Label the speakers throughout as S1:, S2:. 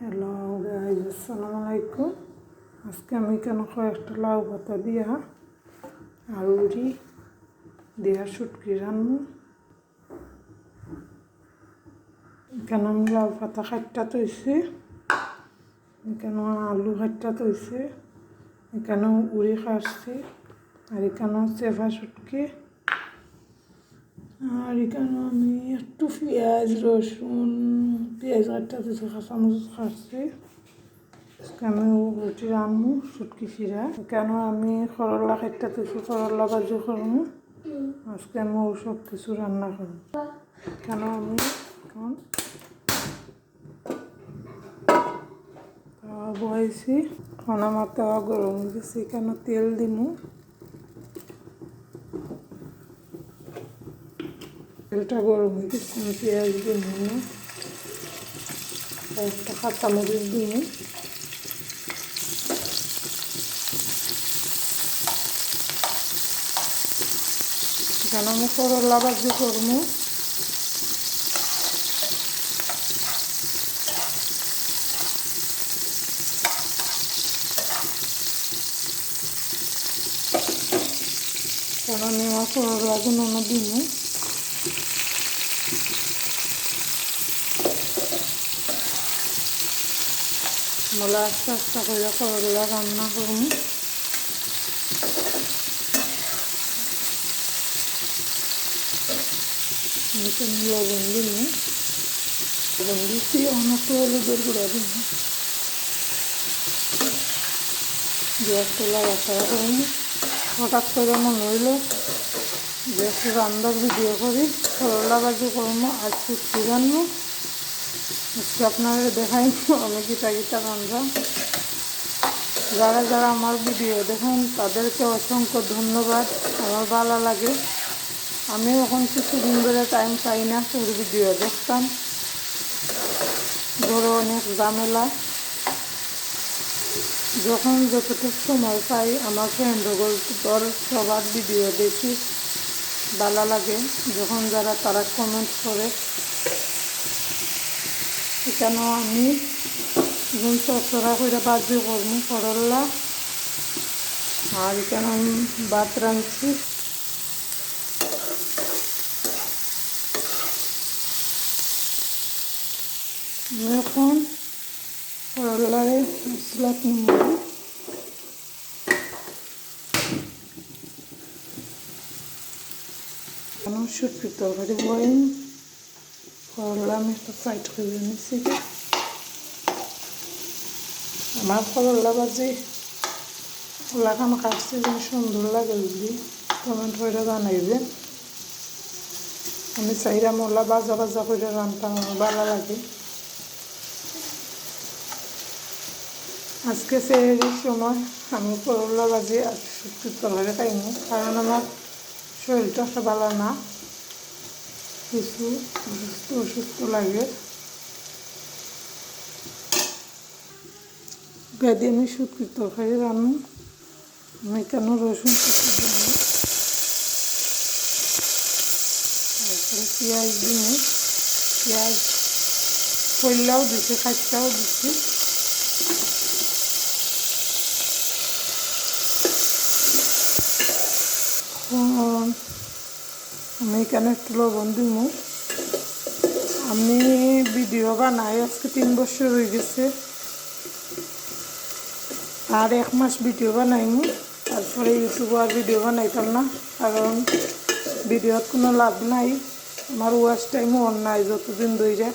S1: Hello guys, আসসালামু আলাইকুম। আজকে আমি কেন কয়েকটা লাউ পাতা দিয়া আলুরি দিয়া শুটকি রান্না। এখানে আমি লাউ পাতা খাটটা তৈছি, এখানে আলু খাটটা তৈছে, এখানেও উড়ি কাটছি, আর এখানেও চেফা শুটকি, আর এখানে আমি একটু পেঁয়াজ রসুন কাটটা দিয়েছি, কাঁচামরিচ কাটছি। আজকে আমি রুটি রান্নু শুটকি চিরা। এখানেও আমি করলা কাটটা দিয়েছি, করলা ভাজি করবো। আজকে আমি সব কিছু রান্না করবো। এখানেও আমি এখন তাওয়া বহাইছি, এখন আমার তাওয়া গরম হয়ে গেছে। এখানে তেল দিমু, তেলটা গরম হয়ে গেছে। আমি পেঁয়াজ দিমু, একটা কাঁচামরিচ দিমু, এখানে আমি করলা ভাজি করবো। এখন আমি আমার করলা গুলো দিমু, মলা আস্তে আস্তে করে করলা রান্না করবো। আমি লবণ দিমু, লবণ দিচ্ছি, অনেক হলুদের গুঁড়া দিমু, গ্যাসটা লাগাতার করবো। হঠাৎ করে মনে হইল যে একটু রান্নার ভিডিও করি, করলা ভাজি করবো আর শুটকি রান্না। আজকে আপনারা দেখাই আমি গীতা রান্না। যারা যারা আমার ভিডিও দেখেন তাদেরকে অসংখ্য ধন্যবাদ। আমার ভালো লাগে। আমি এখন কিছুদিন ধরে টাইম পাই না, তোর ভিডিও দেখতাম, ধরো অনেক ঝামেলা। যখন যতটুকু সময় পাই আমার ফ্রেন্ডগুলোর সবার ভিডিও দেখি, ভালো লাগে যখন যারা তারা কমেন্ট করে। এখানেও আমি চড়চড়া করে ভাজি করবো করলা, আর এখানে আমি ভাত রাঁধছি। আমি এখন করলারে মশলা কিনব, শুটকি তরকারি বইম। করলা আমি একটা ফ্রাইড করে নিচ্ছি। আমার করলা ভাজি লাগানো কাটছি যেন সুন্দর লাগে, বুঝলি কমেন্ট করে জানাইবে। আমি চাইরা মোলা ভাজা ভাজা করে রান্না আমার ভালো লাগে। আজকে সেই সময় আমি করলা ভাজি আর শুটকির তরকারি খাইনি, কারণ আমার শরীরটা ভালো না, কিছু অসুস্থ লাগে। গাদি আমি শুটকির তরকারি রান্না। আমি কেন রসুন কুচি দিই, তারপরে পেঁয়াজ দিই, পেঁয়াজ কইলাও দিচ্ছি, কাটটাও দিচ্ছি। আমি এখানে একটু লবণ দিব। আমি ভিডিও বানাই আজকে 3 বছর হয়ে গেছে, আর 1 মাস ভিডিও বানাইনি, তারপরে ইউটিউবে আর ভিডিও বানাইতাম না, কারণ ভিডিওত কোনো লাভ নাই, আমার ওয়াচ টাইমও অন নাই। যতদিন ধরে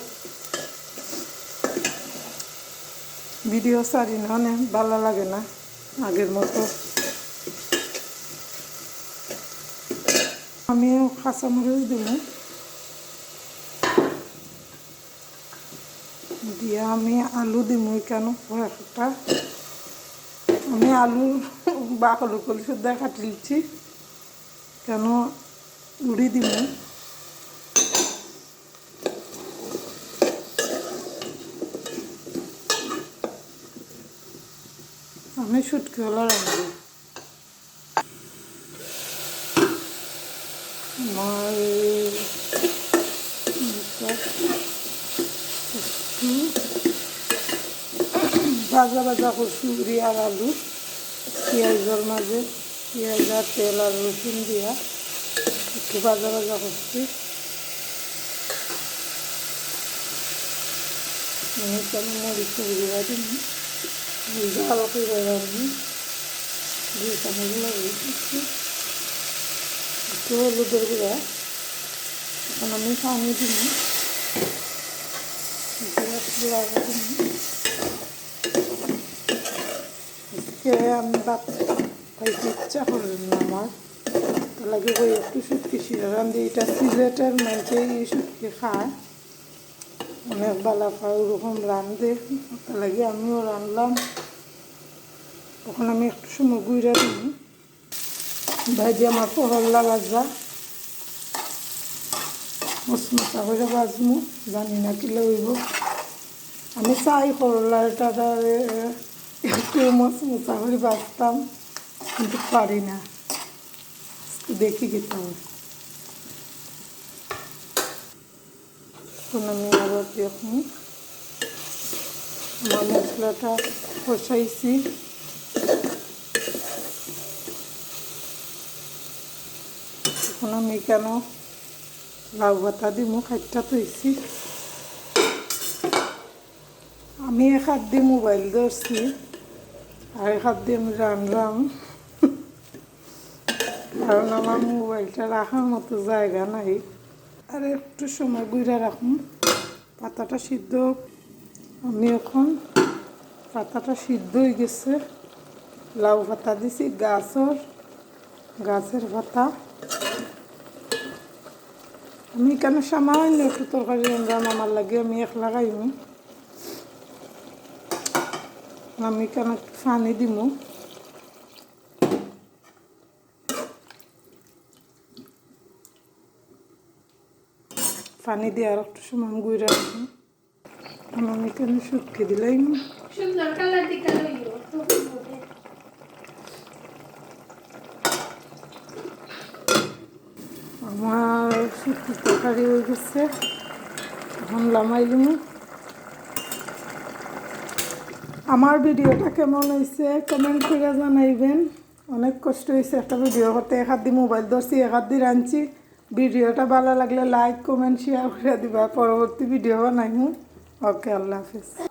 S1: ভিডিও ছাড়ি না, ভালো লাগে না আগের মতো। আমিও কাঁচামরিচ দিব, দিয়ে আমি আলু দিব। কেন একটা আমি আলুর বাকল কলি সুদ্ধা কাটি দিচ্ছি, কেন উড়ি দিব। আমি শুটকি হলা রাখবো। আমার একটু ভাজা ভাজা করছি উড়ি আর আলু পেঁয়াজের মাঝে পেঁয়াজ আর তেল আর রসুন দিয়া একটু ভাজা ভাজা করছি আমি মরিচ গুঁড়া দিন জাল করে রাখি 2 চামচ মরিচ দিচ্ছি একটু হলুদের গুঁড়া এখন আমি পানি দিন আজকে আমি ভাত খাইতে ইচ্ছা করলেন না আমার তো লাগে ওই একটু শুটকি শিরা রান্ধি এটা সিলেটের মানুষে এই শুটকি খায় অনেক বালা খায় ওরকম রান্ধে তো লাগে আমিও রান্ধলাম তখন আমি একটু সময় গুঁড়া দিই ভাজি আমার করলা ভাজা মশমশা করে ভাজমু জানি না কিলে হইব আমি চাই করলাটা একটু মশমশা করে ভাজতাম কিন্তু পারি না দেখি খেতাম এখন আমি আবার দেখুন আমার মশলাটা কষাইছি এখন আমি কেন লাউ পাতা দিমু খাইটা তৈছি আমি এক হাত দিয়ে মোবাইল ধরছি আর এক হাত দিয়ে আমি রান্নাম কারণ আমার মোবাইলটা রাখার মতো জায়গা নাই আর একটু সময় গুঁড়া রাখুন পাতাটা সিদ্ধ আমি এখন পাতাটা সিদ্ধ হয়ে গেছে লাউ পাতা দিছি গাছের পাতা আমি কেন সামান্য একটু তরকারি রান্নাম আমার লাগে আমি একলা খাইনি আমি কেন পানি দিমু পানি দিয়ে আর একটু সময় গুঁড়া রাখুন আমি কেন শুটকি দিলাম
S2: সুন্দর কালার দিকে
S1: আমার শুটকি তরকারি হয়ে গেছে এখন লামাই দিমু আমার ভিডিওটা কেমন হয়েছে কমেন্ট করে জানাইবেন অনেক কষ্ট হয়েছে একটা ভিডিও করতে এক হাত দিয়ে মোবাইল ধরছি এক হাত দিয়ে রাঁধছি ভিডিওটা ভালো লাগলে লাইক কমেন্ট শেয়ার করে দিবা পরবর্তী ভিডিও বানাইমু ওকে আল্লাহ হাফেজ